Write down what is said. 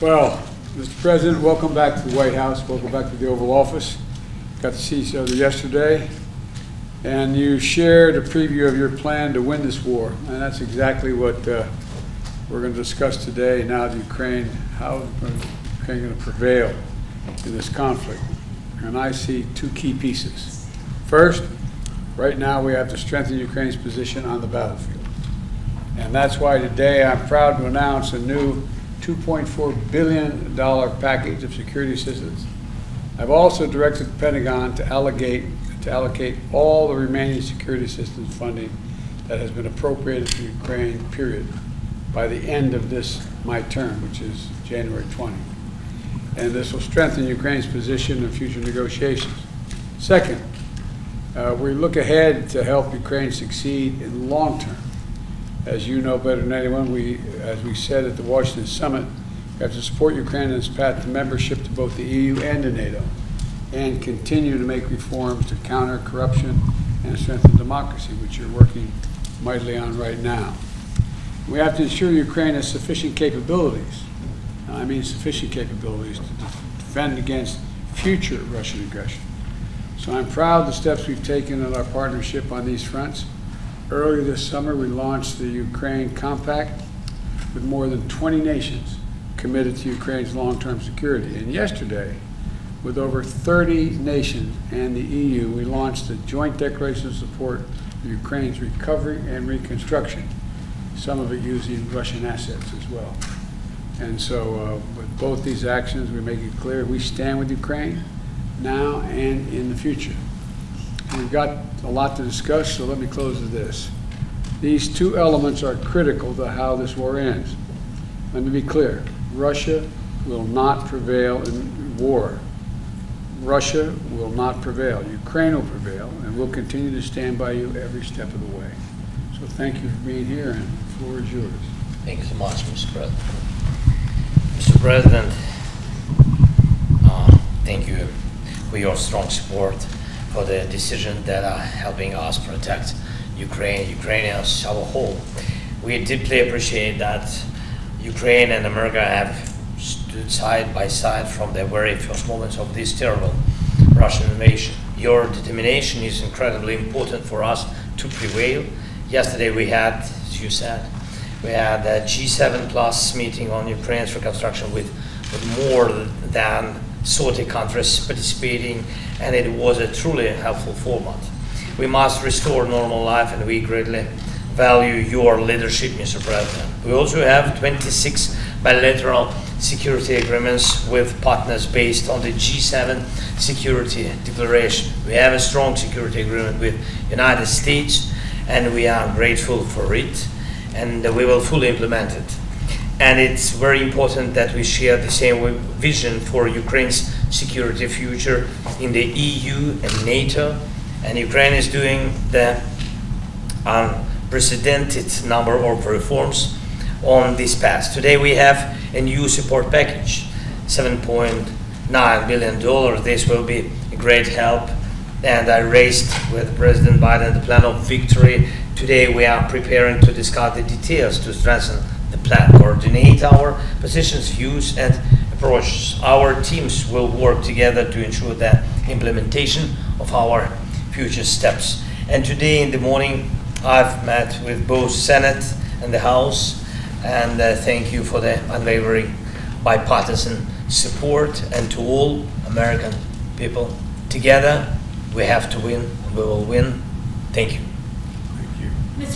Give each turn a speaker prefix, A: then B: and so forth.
A: Well, Mr. President, welcome back to the White House. Welcome back to the Oval Office. Got to see each other yesterday, and you shared a preview of your plan to win this war, and that's exactly what we're going to discuss today. Now, the Ukraine, how is Ukraine going to prevail in this conflict? And I see two key pieces. First, right now we have to strengthen Ukraine's position on the battlefield, and that's why today I'm proud to announce a new $2.4 billion package of security assistance. I've also directed the Pentagon to allocate all the remaining security assistance funding that has been appropriated to Ukraine, period, by the end of my term, which is January 20. And this will strengthen Ukraine's position in future negotiations. Second, we look ahead to help Ukraine succeed in the long term. As you know better than anyone, as we said at the Washington summit, we have to support Ukraine in its path to membership to both the EU and to NATO, and continue to make reforms to counter corruption and strengthen democracy, which you're working mightily on right now. We have to ensure Ukraine has sufficient capabilities, and I mean sufficient capabilities, to defend against future Russian aggression. So I'm proud of the steps we've taken in our partnership on these fronts. Earlier this summer, we launched the Ukraine Compact with more than 20 nations committed to Ukraine's long-term security. And yesterday, with over 30 nations and the EU, we launched a joint declaration of support for Ukraine's recovery and reconstruction, some of it using Russian assets as well. And so with both these actions, we make it clear we stand with Ukraine now and in the future. We've got a lot to discuss, so let me close with this. These two elements are critical to how this war ends. Let me be clear. Russia will not prevail in war. Russia will not prevail. Ukraine will prevail, and we'll continue to stand by you every step of the way. So thank you for being here, and the floor is yours.
B: Thank you so much, Mr. President. Mr. President, thank you for your strong support for the decision that are helping us protect Ukrainians, our whole. We deeply appreciate that Ukraine and America have stood side by side from the very first moments of this terrible Russian invasion. Your determination is incredibly important for us to prevail. Yesterday we had, as you said, we had a G7 plus meeting on Ukraine's reconstruction with more than 30 countries participating, and it was a truly helpful format. We must restore normal life, and we greatly value your leadership, Mr. President. We also have 26 bilateral security agreements with partners based on the G7 security declaration. We have a strong security agreement with the United States, and we are grateful for it, and we will fully implement it. And it's very important that we share the same vision for Ukraine's security future in the EU and NATO. And Ukraine is doing the unprecedented number of reforms on this path. Today we have a new support package, $7.9 billion. This will be a great help. And I raised with President Biden the plan of victory. Today we are preparing to discuss the details to strengthen the plan, coordinate our positions, views, and approaches. Our teams will work together to ensure the implementation of our future steps. And today in the morning, I've met with both Senate and the House, and thank you for the unwavering bipartisan support. And to all American people, together we have to win, we will win. Thank you.